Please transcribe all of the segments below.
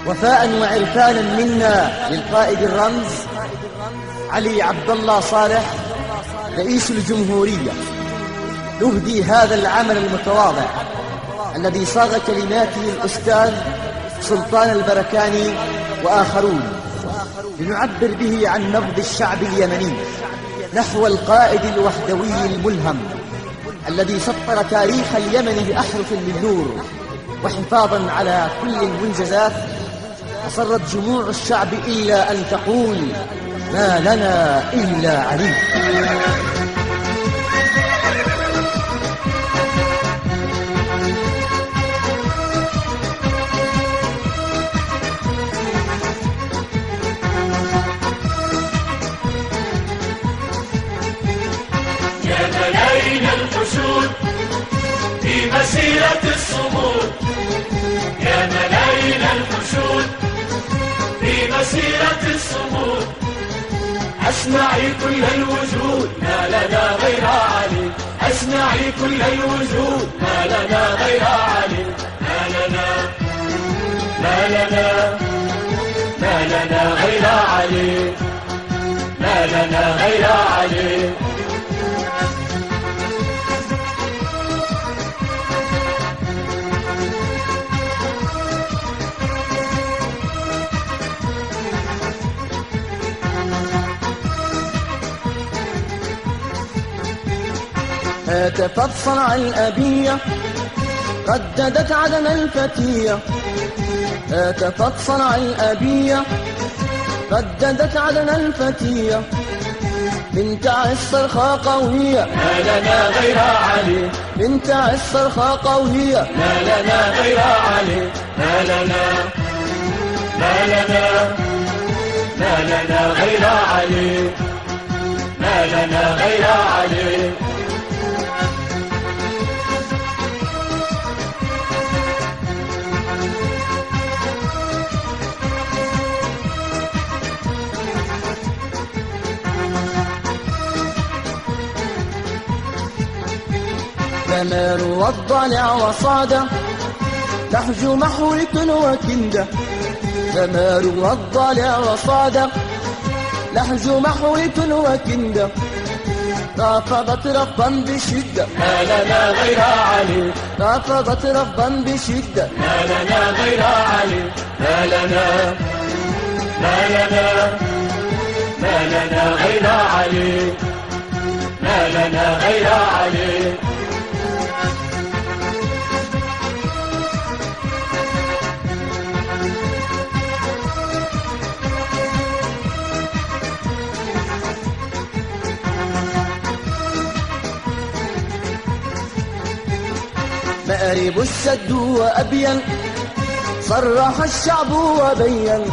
وفاء وعرفانا منا للقائد الرمز علي عبد الله صالح رئيس الجمهورية، نهدي هذا العمل المتواضع الذي صاغ كلماته الأستاذ سلطان البركاني وآخرون، لنعبر به عن نبض الشعب اليمني نحو القائد الوحدوي الملهم الذي سطر تاريخ اليمن بأحرف من نور. وحفاظا على كل المنجزات، أصرت جموع الشعب إلا أن تقول: ما لنا إلا علي. يا ملايين الحشود في مسيرة الصمود، يا ملايين الحشود في مسيرة الصمود، اسمعي كل الوجود ما لنا غير علي، اسمعي كل الوجود ما لنا غير علي، ما لنا ما لنا ما لنا غير علي، ما لنا غير علي. هتفت صنع الأبية رددت عدن الفتية، هتفت صنع الأبية رددت عدن الفتية، بنت الصرخاء قوية ما لنا غير علي، بنت الصرخاء قوية ما لنا غير علي، ما لنا ما لنا ما لنا غير علي، ما لنا غير علي. ثمار والضلع وصادة لحج محوك وكندة، ثمار والضلع وصادة لحج محوك وكندة، رافضت ربا بشدة ما لنا غير علي، رافضت ربا بشدة، ما لنا غير علي، ما لنا ما لنا ما لنا غير علي، ما لنا غير علي. مأرب السد وأبين صرح الشعب وبين،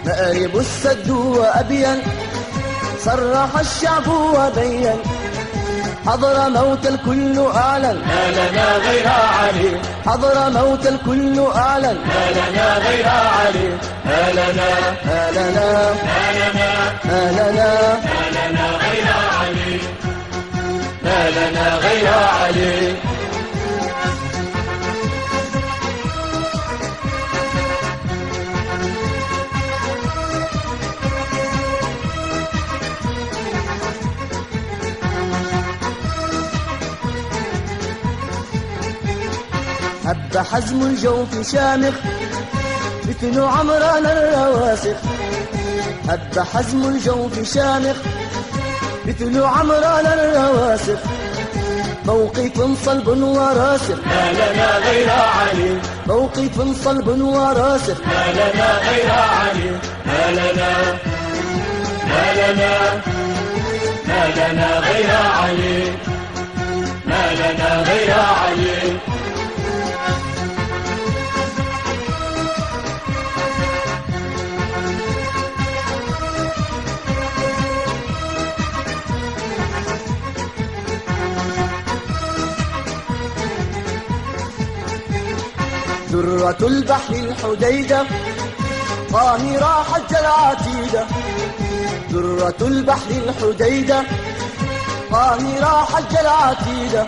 مأرب السد وأبين صرح الشعب وبين، حضر موت الكل أعلن ما لنا غير علي، حضر موت الكل أعلن، ما لنا غير علي، ما لنا ما لنا ما لنا ما لنا ما لنا غير علي، ما لنا غير علي. هب حزم الجوف شامخ مثل عمران الرواسخ، هب حزم الجوف شامخ مثل عمران الرواسخ، موقف صلب وراسخ ما لنا غير علي، موقف صلب وراسخ، ما لنا غير علي، ما لنا ما لنا ما لنا غير علي، ما لنا غير علي. درة البحر الحديدة طاهرة حج العتيدة، درة البحر الحديدة طاهرة حج العتيدة،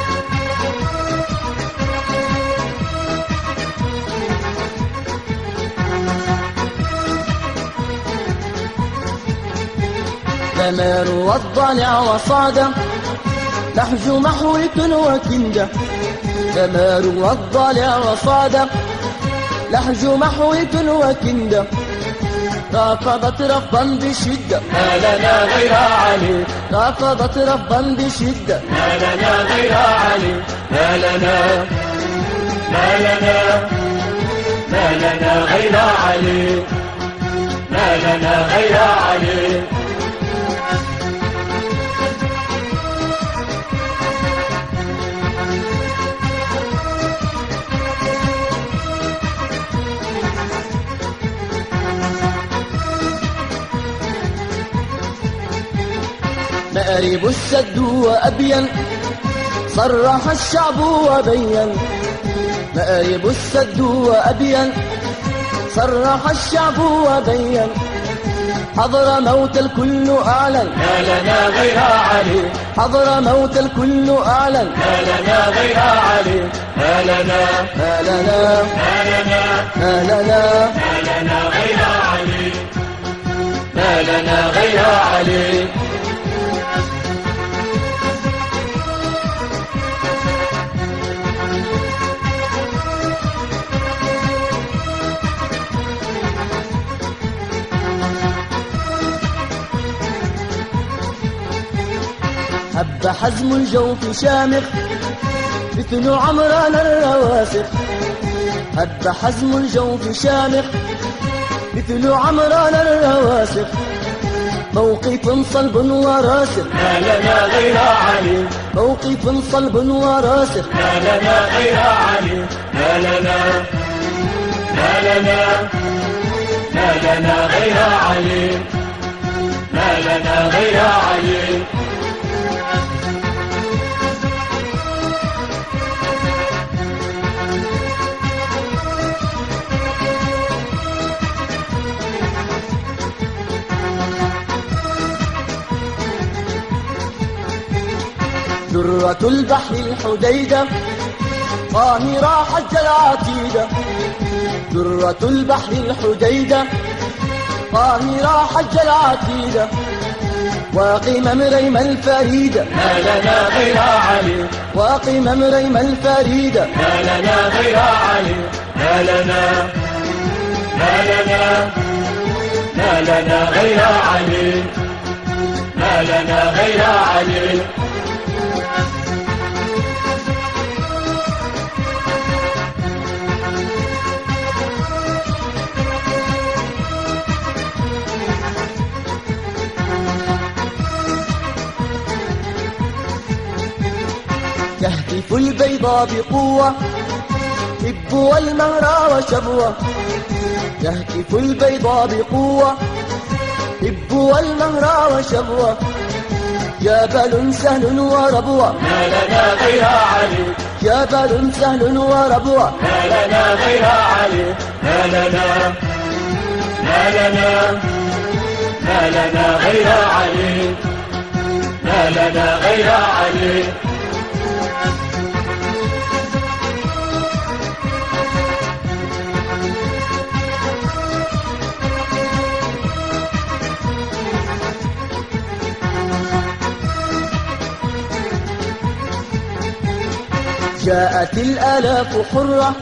ثمار والضلع وصعدة لحج محويت وكندة ثمار والضلع وصعدة لحج محويت وكندة رافضت رفضا بشدة ما لنا غير علي رافضت رفضا بشدة ما لنا غير علي ما لنا ما لنا ما لنا غير علي ما لنا غير علي مأرب السد وأبين صرح الشعب وبين مأرب السد وأبين صرح الشعب وبين حضر موت الكل أعلن ما لنا غير علي حضر موت الكل أعلن ما لنا غير علي ما لنا ما لنا ما لنا ما لنا ما لنا غير علي ما لنا غير علي هب حزم الجوف شامخ مثل عمران الرواسخ هب حزم الجوف شامخ مثل عمران الرواسخ موقف صلب وراسخ ما لنا غير علي موقف صلب وراسخ ما لنا غير علي ما لنا ما لنا ما لنا غير علي ما لنا غير علي درة البحر الحديدة قاهرة حج العتيدة درة البحر الحديدة قاهرة حج العتيدة وقم مريم الفريدة ما لنا غير علي وقم مريم الفريدة ما لنا غير علي ما لنا ما لنا ما لنا غير علي ما لنا غير علي تهتف البيضاء بقوة حب والمهر وشبوة تهتف البيضاء بقوة حب والمهر وشبوة جبل سهل وربوة ما لنا غير علي جبل سهل وربوة ما لنا غير علي ما لنا ما لنا ما لنا غير علي ما لنا غير علي جاءت الآلاف حرة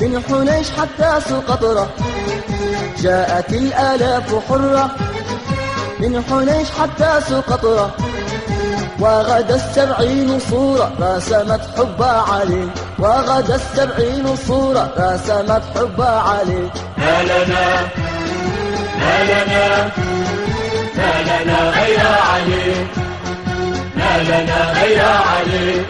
من حنيش حتى سقطرة جاءت الآلاف حرة من حنيش حتى سقطرة وغدا السبعين صورة رسمت حب علي وغدا السبعين صورة رسمت حب علي ما لنا ما لنا ما لنا غير علي ما لنا غير علي